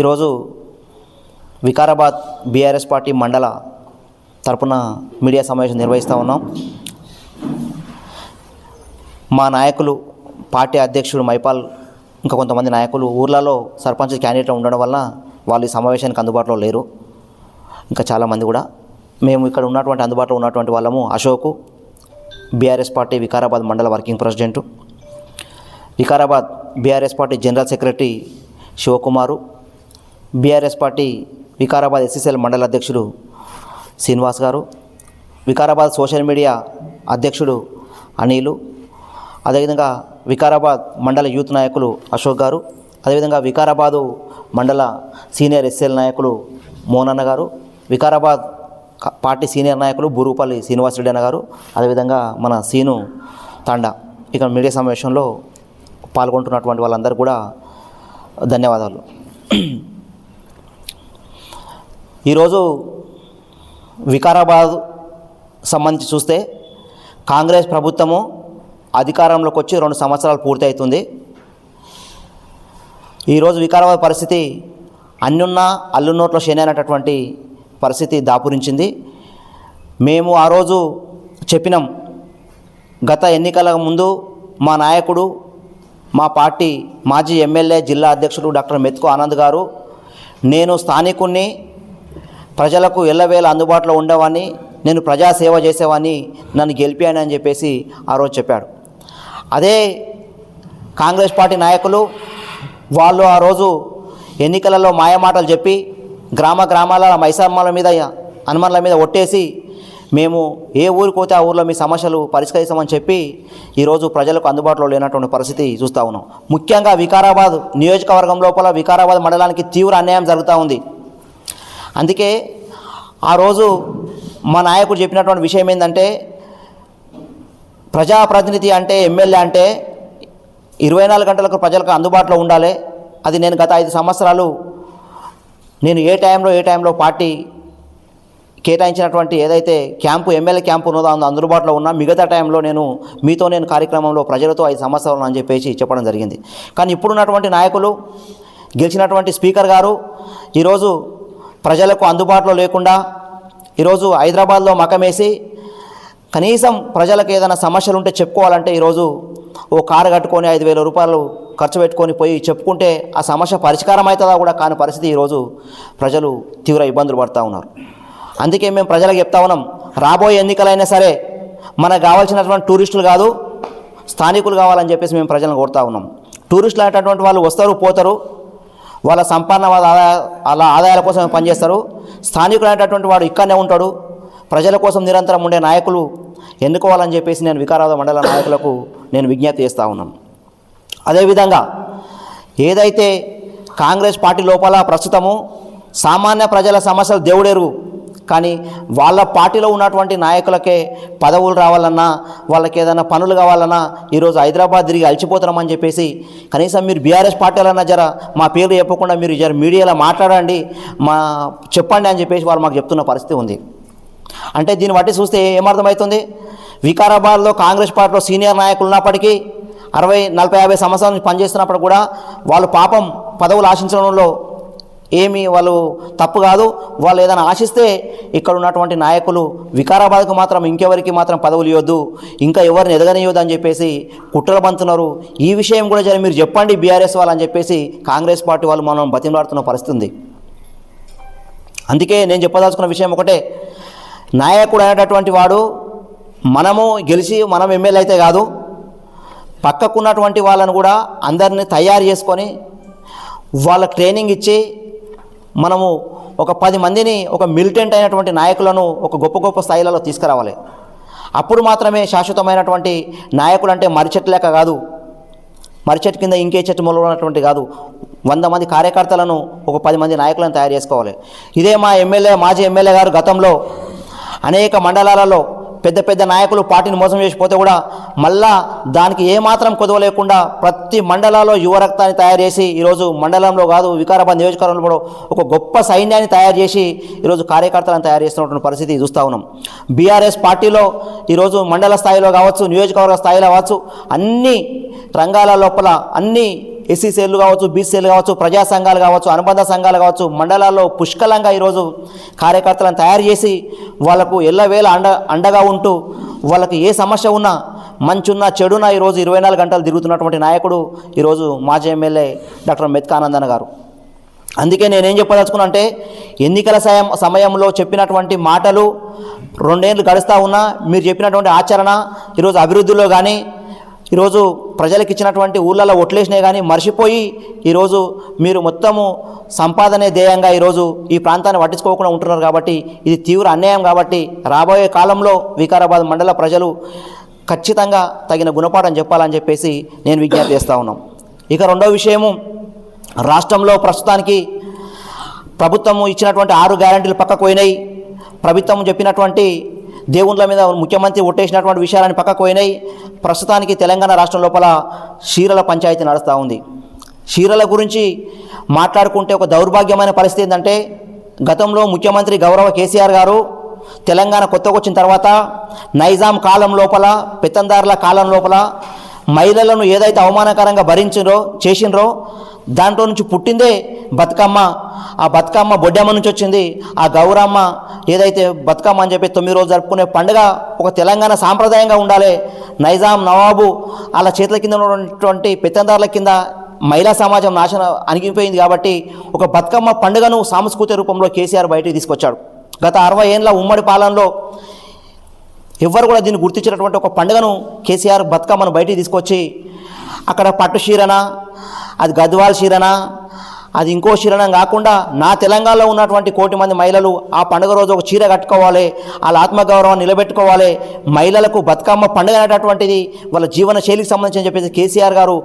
ఈరోజు Vikarabad BRS party మండల తరపున మీడియా సమావేశం నిర్వహిస్తూ ఉన్నాం. మా నాయకులు, పార్టీ అధ్యక్షుడు మైపాల్, ఇంకా కొంతమంది నాయకులు ఊర్లలో సర్పంచ్ క్యాండిడేట్ ఉండడం వల్ల వాళ్ళు ఈ సమావేశానికి అందుబాటులో లేరు. ఇంకా చాలామంది కూడా మేము ఇక్కడ ఉన్నటువంటి అందుబాటులో ఉన్నటువంటి వాళ్ళము అశోకు, బీఆర్ఎస్ పార్టీ వికారాబాద్ మండల working president, Vikarabad BRS party general secretary Shivakumar, BRS party Vikarabad SCCL మండల అధ్యక్షుడు శ్రీనివాస్ గారు, వికారాబాద్ సోషల్ మీడియా అధ్యక్షుడు అనిలు, అదేవిధంగా వికారాబాద్ మండల యూత్ నాయకులు అశోక్ గారు, అదేవిధంగా వికారాబాదు మండల సీనియర్ ఎస్సీఎల్ నాయకులు మోనన్న గారు, వికారాబాద్ పార్టీ సీనియర్ నాయకులు బూరుపల్లి శ్రీనివాసరెడ్డి అన్న గారు, అదేవిధంగా మన సీను తాండా ఇక మీడియా సమావేశంలో పాల్గొంటున్నటువంటి వాళ్ళందరూ కూడా ధన్యవాదాలు. ఈరోజు వికారాబాద్ సంబంధించి చూస్తే కాంగ్రెస్ ప్రభుత్వము అధికారంలోకి వచ్చి 2 సంవత్సరాలు పూర్తి అవుతుంది. ఈరోజు వికారాబాద్ పరిస్థితి అన్నున్న అల్లు నోట్లో శని అనేటటువంటి పరిస్థితి దాపురించింది. మేము ఆ రోజు చెప్పినాం, గత ఎన్నికల ముందు మా నాయకుడు, మా పార్టీ మాజీ ఎమ్మెల్యే జిల్లా అధ్యక్షుడు డాక్టర్ మెతుకు ఆనంద్ గారు, నేను స్థానికుణ్ణి, ప్రజలకు ఎల్లవేళ అందుబాటులో ఉండేవాడిని, నేను ప్రజాసేవ చేసేవాడిని, నన్ను గెలిపాను అని చెప్పేసి ఆ రోజు చెప్పాడు. అదే కాంగ్రెస్ పార్టీ నాయకులు వాళ్ళు ఆ రోజు ఎన్నికలలో మాయమాటలు చెప్పి గ్రామాల మైసమ్మల మీద, హనుమాన్ల మీద ఒట్టేసి మేము ఏ ఊరికి పోతే ఆ ఊరిలో మీ సమస్యలు పరిష్కరిస్తామని చెప్పి ఈరోజు ప్రజలకు అందుబాటులో లేనటువంటి పరిస్థితి చూస్తూ ఉన్నాం. ముఖ్యంగా వికారాబాద్ నియోజకవర్గం లోపల వికారాబాద్ మండలానికి తీవ్ర అన్యాయం జరుగుతూ ఉంది. అందుకే ఆ రోజు మా నాయకుడు చెప్పినటువంటి విషయం ఏంటంటే, ప్రజాప్రతినిధి అంటే ఎమ్మెల్యే అంటే 24 గంటలకు ప్రజలకు అందుబాటులో ఉండాలి. అది నేను గత 5 సంవత్సరాలు నేను ఏ టైంలో పార్టీ కేటాయించినటువంటి ఏదైతే క్యాంపు, ఎమ్మెల్యే క్యాంపు ఉన్నదో అందుబాటులో ఉన్నా, మిగతా టైంలో నేను కార్యక్రమంలో ప్రజలతో 5 సంవత్సరాలు అని చెప్పేసి చెప్పడం జరిగింది. కానీ ఇప్పుడున్నటువంటి నాయకులు, గెలిచినటువంటి స్పీకర్ గారు ఈరోజు ప్రజలకు అందుబాటులో లేకుండా ఈరోజు హైదరాబాద్లో మకమేసి కనీసం ప్రజలకు ఏదైనా సమస్యలు ఉంటే చెప్పుకోవాలంటే ఈరోజు ఓ కారు కట్టుకొని 5,000 రూపాయలు ఖర్చు పెట్టుకొని పోయి చెప్పుకుంటే ఆ సమస్య పరిష్కారం అవుతుందా కూడా కాని పరిస్థితి ఈరోజు ప్రజలు తీవ్ర ఇబ్బందులు పడుతూ ఉన్నారు. అందుకే మేము ప్రజలకు చెప్తా ఉన్నాం, రాబోయే ఎన్నికలైనా సరే మనకు కావాల్సినటువంటి టూరిస్టులు కాదు, స్థానికులు కావాలని చెప్పేసి మేము ప్రజలను కోరుతూ ఉన్నాం. టూరిస్టులు అనేటటువంటి వాళ్ళు వస్తారు, పోతారు, వాళ్ళ సంపన్నవాద ఆదాయాల కోసం పనిచేస్తారు. స్థానికులు అనేటటువంటి వాడు ఇక్కడనే ఉంటాడు. ప్రజల కోసం నిరంతరం ఉండే నాయకులు ఎన్నుకోవాలని చెప్పేసి నేను వికారాబాద్ మండల నాయకులకు నేను విజ్ఞప్తి చేస్తూ ఉన్నాను. అదేవిధంగా ఏదైతే కాంగ్రెస్ పార్టీ లోపల ప్రస్తుతము సామాన్య ప్రజల సమస్యలు దేవుడెరుగు, కానీ వాళ్ళ పార్టీలో ఉన్నటువంటి నాయకులకే పదవులు రావాలన్నా, వాళ్ళకి ఏదైనా పనులు కావాలన్నా ఈరోజు హైదరాబాద్ తిరిగి అలసిపోతున్నామని చెప్పేసి, కనీసం మీరు బీఆర్ఎస్ పార్టీలన్నా జర మా పేరు చెప్పకుండా మీరు జర మీడియాలో మాట్లాడండి, చెప్పండి అని చెప్పేసి వాళ్ళు మాకు చెప్తున్న పరిస్థితి ఉంది. అంటే దీన్ని బట్టి చూస్తే ఏమర్థమవుతుంది, వికారాబాద్లో కాంగ్రెస్ పార్టీలో సీనియర్ నాయకులు ఉన్నప్పటికీ 60, 40, 50 సంవత్సరాల నుంచి పనిచేస్తున్నప్పుడు కూడా వాళ్ళు పాపం పదవులు ఆశించడంలో ఏమీ వాళ్ళు తప్పు కాదు. వాళ్ళు ఏదైనా ఆశిస్తే ఇక్కడ ఉన్నటువంటి నాయకులు వికారాబాద్కు మాత్రం ఇంకెవరికి మాత్రం పదవులు ఇవ్వద్దు, ఇంకా ఎవరిని ఎదగనివ్వద్దు అని చెప్పేసి కుట్రలు బంతున్నారు. ఈ విషయం కూడా జర మీరు చెప్పండి బీఆర్ఎస్ వాళ్ళు అని చెప్పేసి కాంగ్రెస్ పార్టీ వాళ్ళు మనం బతిమలాడుతున్న పరిస్థితి ఉంది. అందుకే నేను చెప్పదలుచుకున్న విషయం ఒకటే, నాయకుడు అనేటటువంటి వాడు మనము గెలిచి మనం ఎమ్మెల్యే అయితే కాదు, పక్కకున్నటువంటి వాళ్ళను కూడా అందరినీ తయారు చేసుకొని వాళ్ళ ట్రైనింగ్ ఇచ్చి మనము ఒక 10 మందిని, ఒక మిలిటెంట్ అయినటువంటి నాయకులను ఒక గొప్ప స్థాయిలలో తీసుకురావాలి. అప్పుడు మాత్రమే శాశ్వతమైనటువంటి నాయకులు అంటే మర్రిచెట్టు లెక్క కాదు, మర్రిచెట్టు కింద ఇంకే చెట్టు మొలన్నటువంటి కాదు, 100 మంది కార్యకర్తలను, ఒక 10 మంది నాయకులను తయారు చేసుకోవాలి. ఇదే మా మాజీ ఎమ్మెల్యే గారు గతంలో అనేక మండలాలలో పెద్ద నాయకులు పార్టీని మోసం చేసిపోతే కూడా మళ్ళా దానికి ఏమాత్రం కొదవ లేకుండా ప్రతి మండలాల్లో యువ రక్తాన్ని తయారు చేసి ఈరోజు మండలంలో కాదు వికారాబాద్ నియోజకవర్గంలో ఒక గొప్ప సైన్యాన్ని తయారు చేసి ఈరోజు కార్యకర్తలను తయారు చేస్తున్నటువంటి పరిస్థితి చూస్తూ ఉన్నాం. బీఆర్ఎస్ పార్టీలో ఈరోజు మండల స్థాయిలో కావచ్చు, నియోజకవర్గ స్థాయిలో కావచ్చు, అన్ని రంగాల లోపల అన్ని ఎస్సీ సేలు కావచ్చు, బీసీ సేలు కావచ్చు, ప్రజా సంఘాలు కావచ్చు, అనుబంధ సంఘాలు కావచ్చు, మండలాల్లో పుష్కలంగా ఈరోజు కార్యకర్తలను తయారు చేసి వాళ్ళకు ఎల్లవేళ అండగా ఉంటూ వాళ్ళకి ఏ సమస్య ఉన్నా మంచున్నా చెడున్నా ఈరోజు 24 గంటలు తిరుగుతున్నటువంటి నాయకుడు ఈరోజు మాజీ ఎమ్మెల్యే డాక్టర్ మెత్కా ఆనందన్న గారు. అందుకే నేనేం చెప్పదలుచుకున్నా అంటే ఎన్నికల సమయంలో చెప్పినటువంటి మాటలు 2 ఏళ్ళు గడుస్తూ ఉన్నా మీరు చెప్పినటువంటి ఆచరణ ఈరోజు అభివృద్ధిలో కానీ ఈరోజు ప్రజలకు ఇచ్చినటువంటి ఊళ్ళలో ఒట్లేసినాయి కానీ మర్చిపోయి ఈరోజు మీరు మొత్తము సంపాదనే ధ్యేయంగా ఈరోజు ఈ ప్రాంతాన్ని పట్టించుకోకుండా ఉంటున్నారు. కాబట్టి ఇది తీవ్ర అన్యాయం. కాబట్టి రాబోయే కాలంలో వికారాబాద్ మండల ప్రజలు ఖచ్చితంగా తగిన గుణపాఠం చెప్పాలని చెప్పేసి నేను విజ్ఞప్తి చేస్తూ ఉన్నాం. ఇక రెండో విషయము, రాష్ట్రంలో ప్రస్తుతానికి ప్రభుత్వము ఇచ్చినటువంటి 6 గ్యారెంటీలు పక్కకు పోయినాయి. ప్రభుత్వం చెప్పినటువంటి దేవుళ్ళ మీద ముఖ్యమంత్రి ఒట్టేసినటువంటి విషయాలని పక్కకు పోయినాయి. ప్రస్తుతానికి తెలంగాణ రాష్ట్రం లోపల చీరల పంచాయతీ నడుస్తూ ఉంది. చీరల గురించి మాట్లాడుకుంటే ఒక దౌర్భాగ్యమైన పరిస్థితి ఏంటంటే గతంలో ముఖ్యమంత్రి గౌరవ కేసీఆర్ గారు తెలంగాణ కొత్తగా వచ్చిన తర్వాత నైజాం కాలం లోపల, పెత్తందారుల కాలం లోపల మహిళలను ఏదైతే అవమానకరంగా చేసిండ్రో దాంట్లో నుంచి పుట్టిందే బతుకమ్మ. ఆ బతుకమ్మ బొడ్డమ్మ నుంచి వచ్చింది. ఆ గౌరమ్మ ఏదైతే బతుకమ్మ అని చెప్పి 9 రోజులు జరుపుకునే పండుగ ఒక తెలంగాణ సాంప్రదాయంగా ఉండాలి. నైజాం నవాబు అలా చేతుల కింద ఉన్నటువంటి పెత్తందారుల కింద మహిళా సమాజం నాశనం అణిగిపోయింది. కాబట్టి ఒక బతుకమ్మ పండుగను సాంస్కృతిక రూపంలో కేసీఆర్ బయటికి తీసుకొచ్చాడు. గత 60 ఏళ్ళ ఉమ్మడి పాలనలో ఎవ్వరు కూడా దీన్ని గుర్తించినటువంటి ఒక పండుగను కేసీఆర్ బతుకమ్మను బయటికి తీసుకొచ్చి అక్కడ పట్టు చీరన, అది గద్వాల్ చీరన, అది ఇంకో చీరన కాకుండా నా తెలంగాణలో ఉన్నటువంటి 1 కోటి మంది మహిళలు ఆ పండుగ రోజు ఒక చీర కట్టుకోవాలి, వాళ్ళ ఆత్మగౌరవాన్ని నిలబెట్టుకోవాలి. మహిళలకు బతుకమ్మ పండుగ అనేటటువంటిది వాళ్ళ జీవన శైలికి సంబంధించి చెప్పేసి కేసీఆర్ గారు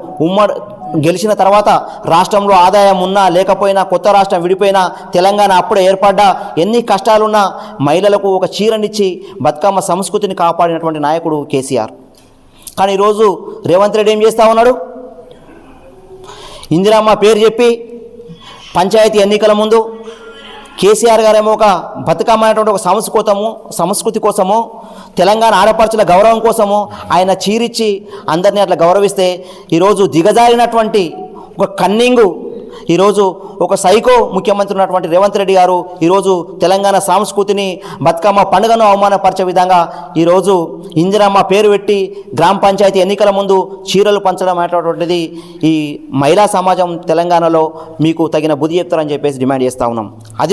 గెలిచిన తర్వాత రాష్ట్రంలో ఆదాయం ఉన్నా లేకపోయినా, కొత్త రాష్ట్రం విడిపోయినా, తెలంగాణ అప్పుడే ఏర్పడ్డా, ఎన్ని కష్టాలున్నా మహిళలకు ఒక చీరనిచ్చి బతుకమ్మ సంస్కృతిని కాపాడినటువంటి నాయకుడు కేసీఆర్. కానీ ఈరోజు రేవంత్ రెడ్డి ఏం చేస్తూ ఉన్నాడు? ఇందిరమ్మ పేరు చెప్పి పంచాయతీ ఎన్నికల ముందు కేసీఆర్ గారేమో ఒక బతుకమ్మ అనేటువంటి ఒక సంస్కృతి కోసము, తెలంగాణ ఆడపడుచుల గౌరవం కోసము ఆయన చీరిచ్చి అందరినీ అట్లా గౌరవిస్తే ఈరోజు దిగజారినటువంటి ఒక కన్నింగు, ఈరోజు ఒక సైకో ముఖ్యమంత్రి ఉన్నటువంటి రేవంత్ రెడ్డి గారు ఈరోజు తెలంగాణ సంస్కృతిని, బతుకమ్మ పండుగను అవమానపరిచే విధంగా ఈరోజు ఇందిరమ్మ పేరు పెట్టి గ్రామ పంచాయతీ ఎన్నికల ముందు చీరలు పంచడం అనేటటువంటిది ఈ మహిళా సమాజం తెలంగాణలో మీకు తగిన బుద్ధి చెప్తారని చెప్పేసి డిమాండ్ చేస్తూ ఉన్నాం. అది